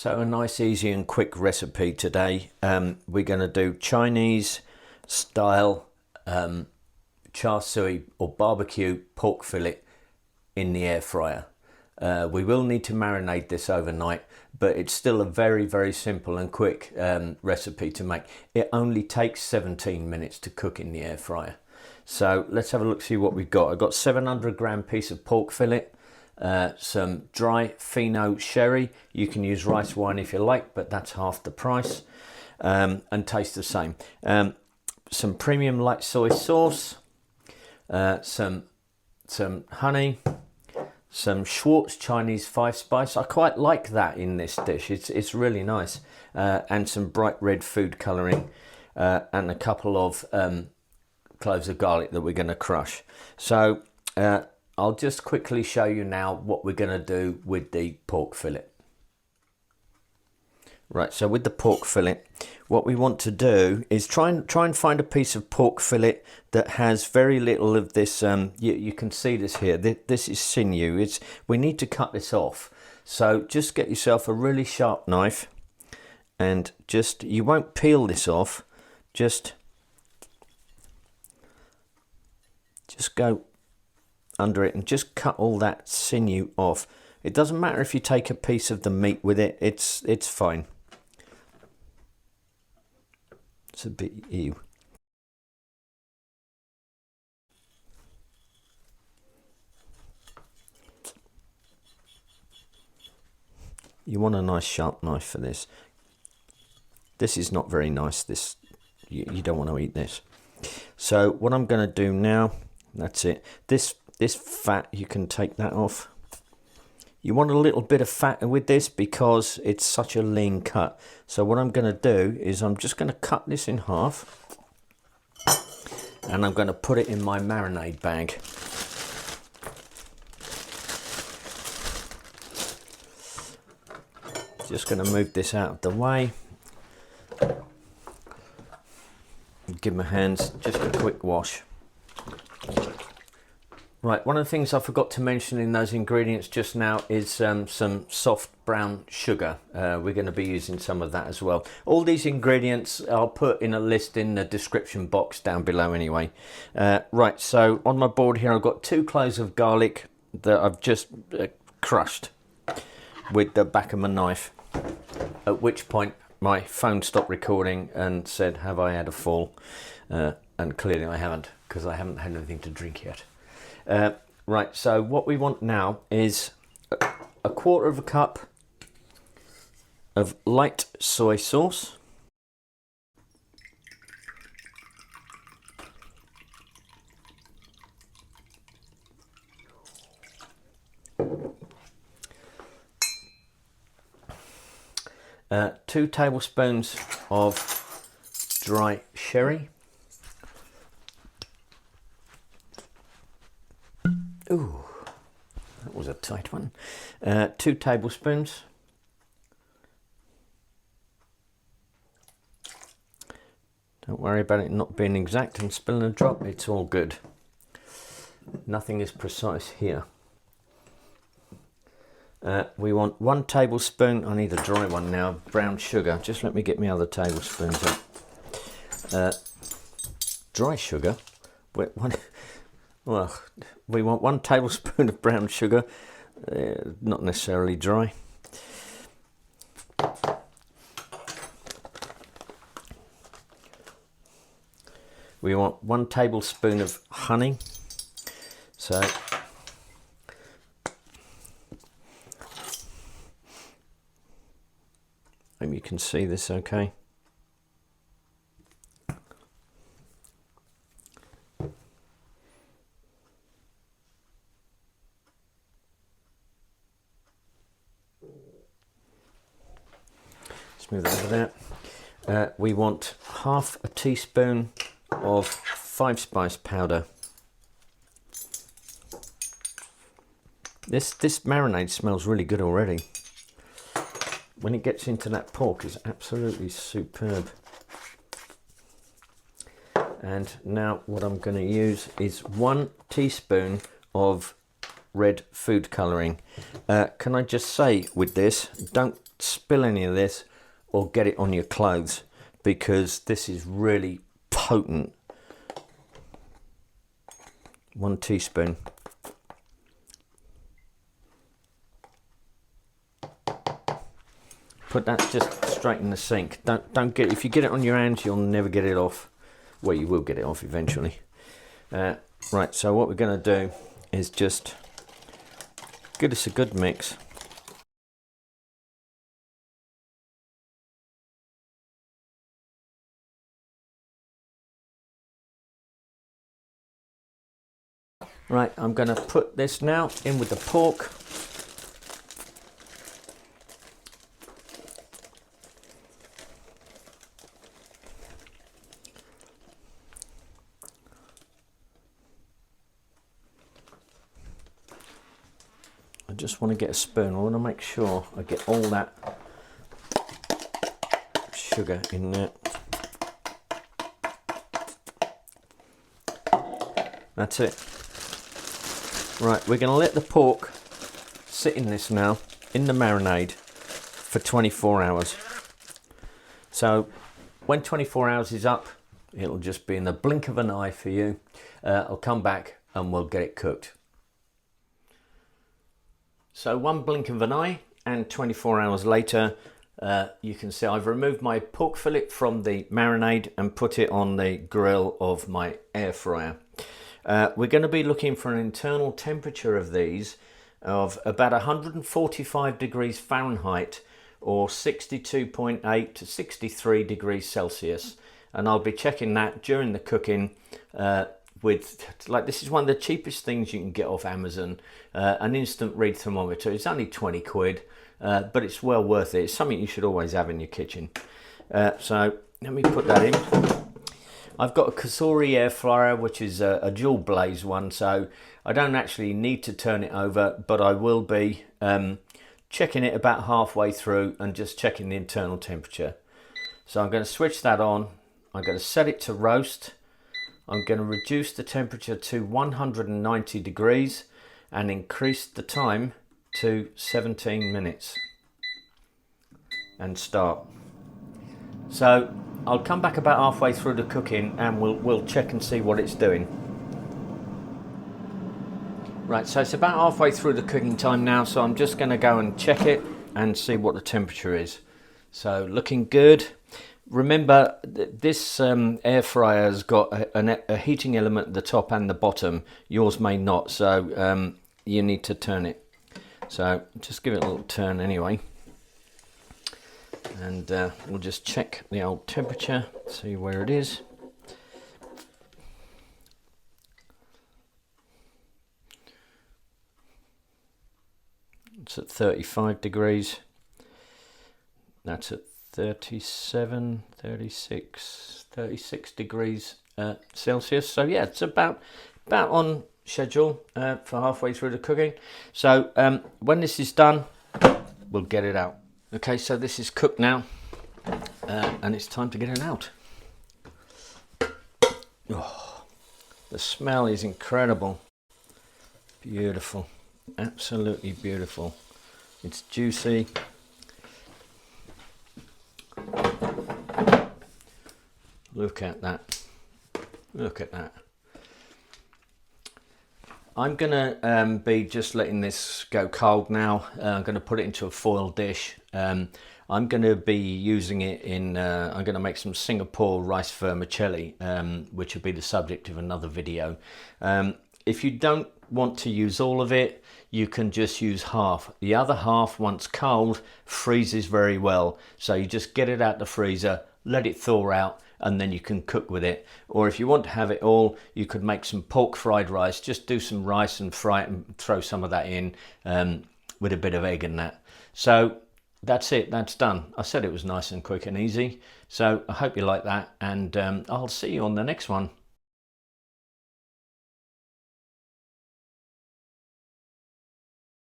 So a nice, easy and quick recipe today. We're going to do Chinese style char siu or barbecue pork fillet in the air fryer. We will need to marinate this overnight, but it's still a very, very simple and quick recipe to make. It only takes 17 minutes to cook in the air fryer. So let's have a look, see what we've got. I've got 700-gram piece of pork fillet, some dry fino sherry. You can use rice wine if you like, but that's half the price, and taste the same. Some premium light soy sauce, some honey, some Schwartz Chinese 5-spice. I quite like that in this dish. It's really nice, and some bright red food colouring, and a couple of cloves of garlic that we're going to crush. So I'll just quickly show you now what we're going to do with the pork fillet. Right, so with the pork fillet, what we want to do is try and find a piece of pork fillet that has very little of this. You can see this here. This is sinew. We need to cut this off. So just get yourself a really sharp knife, and you won't peel this off. Just go under it and just cut all that sinew off. It doesn't matter if you take a piece of the meat with it. It's fine. It's a bit ew. You want a nice sharp knife for this. This is not very nice. You don't want to eat this. So what I'm going to do now, that's it. This fat, you can take that off. You want a little bit of fat with this because it's such a lean cut. So what I'm going to do is I'm just going to cut this in half, and I'm going to put it in my marinade bag. Just going to move this out of the way. Give my hands just a quick wash. Right, one of the things I forgot to mention in those ingredients just now is some soft brown sugar. We're going to be using some of that as well. All these ingredients I'll put in a list in the description box down below anyway. Right, so on my board here I've got 2 cloves of garlic that I've just crushed with the back of my knife, at which point my phone stopped recording and said, have I had a fall? And clearly I haven't, because I haven't had anything to drink yet. Right, so what we want now is a 1/4 cup of light soy sauce, uh, 2 tablespoons of dry sherry. Ooh, that was a tight one. 2 tablespoons. Don't worry about it not being exact and spilling a drop. It's all good. Nothing is precise here. We want 1 tablespoon. I need a dry one now. Brown sugar. Just let me get my other tablespoons up. Dry sugar. Wait, one. Well, we want 1 tablespoon of brown sugar, not necessarily dry. We want 1 tablespoon of honey. So hope you can see this okay. Move that over there. We want 1/2 teaspoon of 5-spice powder. This marinade smells really good already. When it gets into that pork, it's absolutely superb. And now what I'm going to use is 1 teaspoon of red food colouring. Can I just say with this, don't spill any of this or get it on your clothes, because this is really potent. 1 teaspoon. Put that just straight in the sink. Don't get, if you get it on your hands, you'll never get it off. Well, you will get it off eventually. Right, so what we're going to do is just give this a good mix. Right, I'm going to put this now in with the pork. I just want to get a spoon. I want to make sure I get all that sugar in there. That's it. Right, we're going to let the pork sit in this now, in the marinade, for 24 hours. So when 24 hours is up, it'll just be in the blink of an eye for you. I'll come back and we'll get it cooked. So one blink of an eye and 24 hours later, you can see I've removed my pork fillet from the marinade and put it on the grill of my air fryer. We're going to be looking for an internal temperature of these of about 145 degrees Fahrenheit or 62.8 to 63 degrees Celsius. And I'll be checking that during the cooking with, like, this is one of the cheapest things you can get off Amazon, an instant read thermometer. It's only 20 quid, but it's well worth it. It's something you should always have in your kitchen. So let me put that in. I've got a Kasuri air fryer, which is a dual blaze one, so I don't actually need to turn it over, but I will be checking it about halfway through and just checking the internal temperature. So I'm going to switch that on. I'm going to set it to roast. I'm going to reduce the temperature to 190 degrees and increase the time to 17 minutes and start. So I'll come back about halfway through the cooking and we'll check and see what it's doing. Right, so it's about halfway through the cooking time now, so I'm just going to go and check it and see what the temperature is. So looking good. Remember, this air fryer has got a heating element at the top and the bottom. Yours may not, so you need to turn it. So just give it a little turn anyway. And we'll just check the old temperature, see where it is. It's at 35 degrees. That's at 37, 36 degrees Celsius. So yeah, it's about on schedule for halfway through the cooking. So when this is done, we'll get it out. Okay, so this is cooked now, and it's time to get it out. Oh, the smell is incredible. Beautiful, absolutely beautiful. It's juicy. Look at that. Look at that. I'm going to be just letting this go cold now. I'm going to put it into a foil dish. I'm going to be using it in, I'm going to make some Singapore rice vermicelli, which will be the subject of another video. If you don't want to use all of it, you can just use half. The other half, once cold, freezes very well. So you just get it out the freezer, let it thaw out, and then you can cook with it. Or if you want to have it all, you could make some pork fried rice. Just do some rice and fry it and throw some of that in with a bit of egg and that. So that's it, that's done. I said it was nice and quick and easy. So I hope you like that, and I'll see you on the next one.